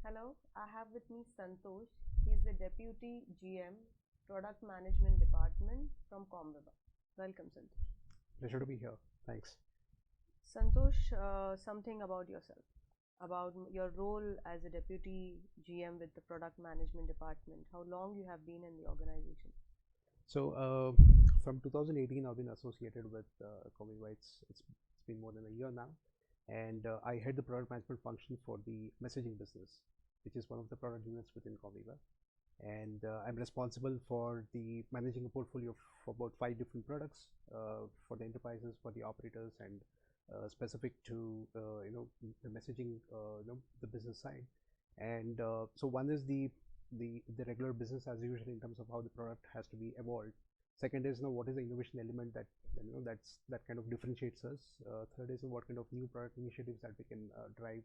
Hello, I have with me Santosh. He is the Deputy GM, Product Management Department from Comviva. Welcome, Santosh. Pleasure to be here. Thanks. Santosh, something about yourself, about your role as a Deputy GM with the Product Management Department. How long you have been in the organization? So from 2018, I've been associated with Comviva. It's been more than a year now, and I head the product management function for the messaging business, which is one of the product units within Comviva. And I'm responsible for the managing a portfolio of about 5 different products for the enterprises, for the operators, and specific to the messaging, the business side. And so one is the regular business as usual in terms of how the product has to be evolved. Second is what is the innovation element that that kind of differentiates us. Third is what kind of new product initiatives that we can drive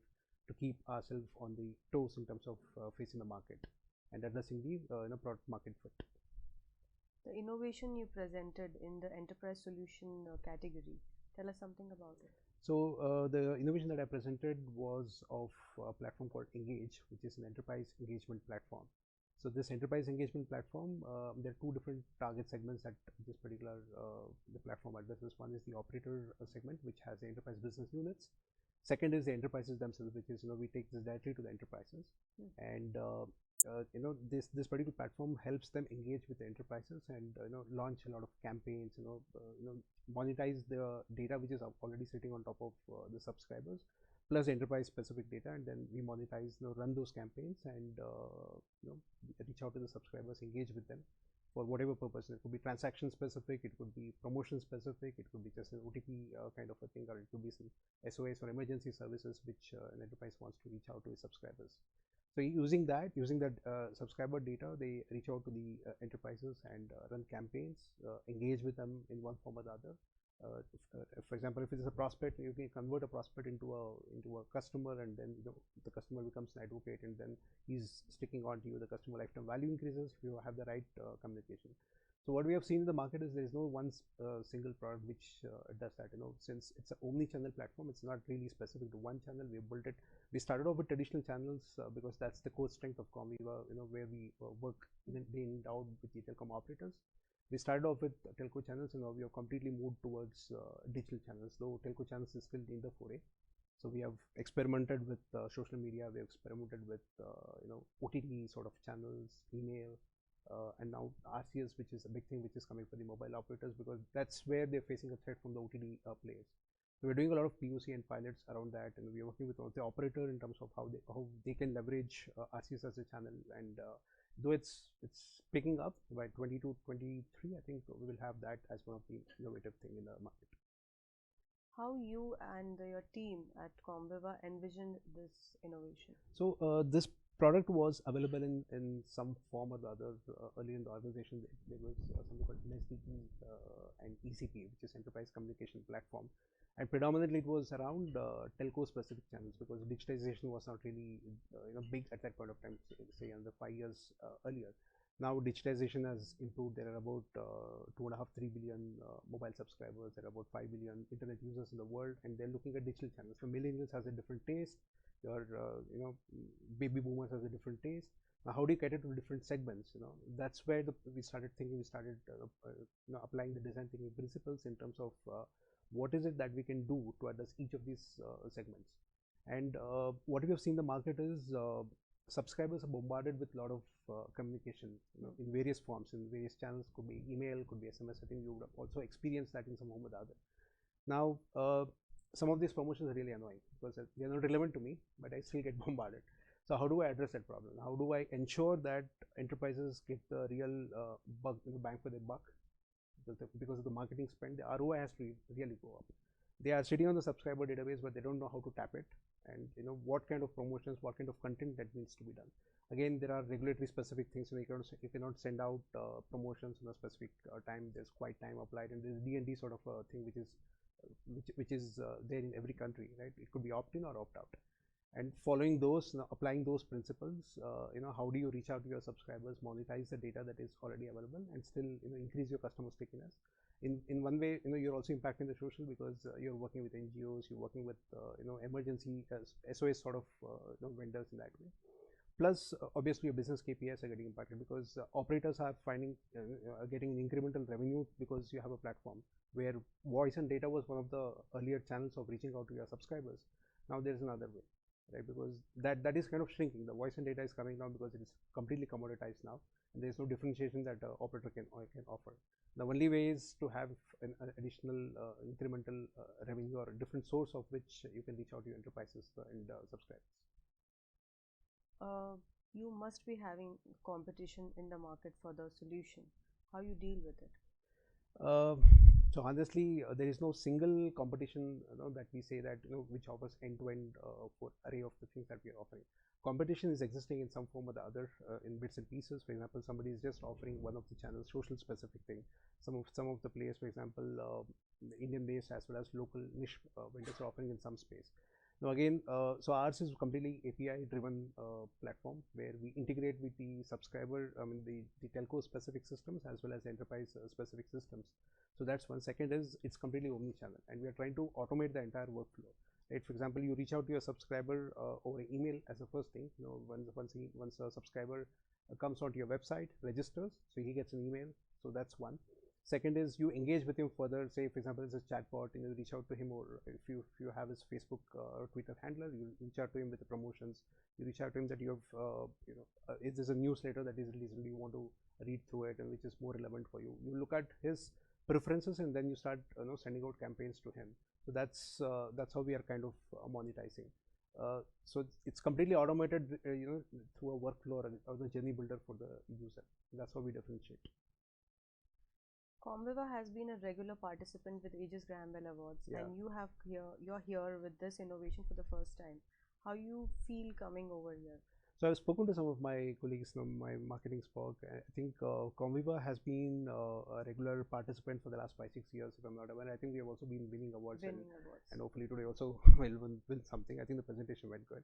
to keep ourselves on the toes in terms of facing the market and addressing the product market fit. The innovation you presented in the enterprise solution category, tell us something about it. So the innovation that I presented was of a platform called Engage, which is an enterprise engagement platform. So this enterprise engagement platform, there are two different target segments that this particular the platform addresses. One is the operator segment, which has the enterprise business units. Second is the enterprises themselves, which is we take this directly to the enterprises, and this particular platform helps them engage with the enterprises and launch a lot of campaigns, monetize the data which is already sitting on top of the subscribers, plus enterprise specific data, and then we monetize, run those campaigns and reach out to the subscribers, engage with them for whatever purpose. It could be transaction specific, it could be promotion specific, it could be just an OTP kind of a thing, or it could be some SOS or emergency services which an enterprise wants to reach out to its subscribers. So using that subscriber data, they reach out to the enterprises and run campaigns, engage with them in one form or the other. For example, if it is a prospect, you can convert a prospect into a customer, and then the customer becomes an advocate, and then he's sticking on to you. The customer lifetime value increases if you have the right communication. So what we have seen in the market is there is no one single product which does that. Since it's an omni-channel platform, it's not really specific to one channel. We have built it. We started off with traditional channels because that's the core strength of Comviva, where we work day in out with the telecom operators. We started off with telco channels, and now we have completely moved towards digital channels, though telco channels is still in the foray. So we have experimented with social media, we have experimented with OTT sort of channels, email, and now RCS, which is a big thing which is coming for the mobile operators, because that's where they're facing a threat from the OTT players. So we're doing a lot of POC and pilots around that, and we're working with the operator in terms of how they can leverage RCS as a channel. And though it's picking up by 22, 23, I think we will have that as one of the innovative thing in the market. How you and your team at Comviva envisioned this innovation? So this product was available in some form or the other early in the organization. There was something called NSDE and ECP, which is Enterprise Communication Platform, and predominantly it was around telco specific channels, because digitization was not really big at that point of time, say under 5 years earlier. Now digitization has improved. There are about 2.5–3 billion mobile subscribers. There are about 5 billion internet users in the world, and they're looking at digital channels. So millennials has a different taste. Your baby boomers has a different taste. Now, how do you cater to different segments? That's where we started thinking. We started applying the design thinking principles in terms of what is it that we can do to address each of these segments. And what we have seen in the market is subscribers are bombarded with a lot of communication, in various forms, in various channels. Could be email, could be SMS. I think you would also experience that in some form or the other. Now, some of these promotions are really annoying because they are not relevant to me, but I still get bombarded. So how do I address that problem? How do I ensure that enterprises get the real bang for their buck? Because of the marketing spend, the ROI has to really go up. They are sitting on the subscriber database, but they don't know how to tap it, and what kind of promotions, what kind of content that needs to be done. Again, there are regulatory specific things. You cannot send out promotions in a specific time. There's quite time applied, and there's D&D sort of a thing which is there in every country, right? It could be opt-in or opt-out. And following those, applying those principles, how do you reach out to your subscribers, monetize the data that is already available, and still increase your customer stickiness. In one way, you're also impacting the social, because you're working with NGOs, you're working with emergency SOS sort of vendors in that way. plus obviously your business KPIs are getting impacted because operators are finding getting incremental revenue because you have a platform where voice and data was one of the earlier channels of reaching out to your subscribers. Now there's another way, right? Because that is kind of shrinking. The voice and data is coming down because it is completely commoditized now, and there's no differentiation that operator can offer. The only way is to have an additional incremental revenue or a different source of which you can reach out to your enterprises and subscribers. You must be having competition in the market for the solution. How you deal with it? So honestly, there is no single competition that we say that which offers end-to-end for array of the things that we are offering. Competition is existing in some form or the other in bits and pieces. For example, somebody is just offering one of the channels, social specific thing. Some of the players, for example, Indian-based as well as local niche vendors are offering in some space. Now again, so ours is completely API-driven platform where we integrate with the subscriber, the telco-specific systems as well as enterprise-specific systems. So that's one. Second is it's completely omni-channel, and we are trying to automate the entire workflow. Right? For example, you reach out to your subscriber over email as the first thing. Once a subscriber comes onto your website, registers, so he gets an email. So that's one. Second is you engage with him further. Say, for example, it's a chatbot, you reach out to him, or if you have his Facebook or Twitter handler, you reach out to him with the promotions. You reach out to him that you have, if there's a newsletter that is released and you want to read through it and which is more relevant for you. You look at his preferences and then you start sending out campaigns to him. So that's how we are kind of monetizing. So it's completely automated, through a workflow or the journey builder for the user. That's how we differentiate. Comviva has been a regular participant with AGBA Awards, and you're here with this innovation for the first time. How you feel coming over here? So I've spoken to some of my colleagues, my marketing spoke. I think Comviva has been a regular participant for the last 5-6 years, if I'm not aware. I think we have also been winning awards, and hopefully today also will win something. I think the presentation went good.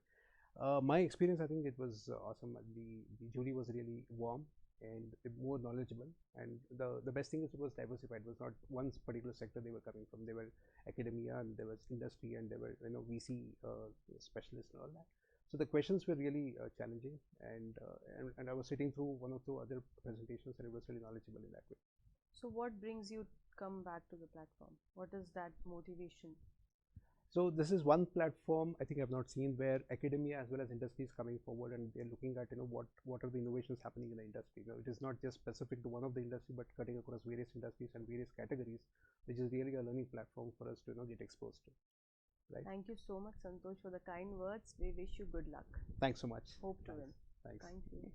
My experience, I think it was awesome. The jury was really warm and more knowledgeable, and the best thing is it was diversified. It was not one particular sector they were coming from. They were academia, and there was industry, and there were VC specialists and all that. So the questions were really challenging, and I was sitting through one or two other presentations, and it was really knowledgeable in that way. So what brings you come back to the platform? What is that motivation? So this is one platform I think I've not seen where academia as well as industry is coming forward, and they're looking at what are the innovations happening in the industry. It is not just specific to one of the industry, but cutting across various industries and various categories, which is really a learning platform for us to get exposed to. Right. Thank you so much, Santosh, for the kind words. We wish you good luck. Thanks so much. Hope to win. Thanks. Thank you.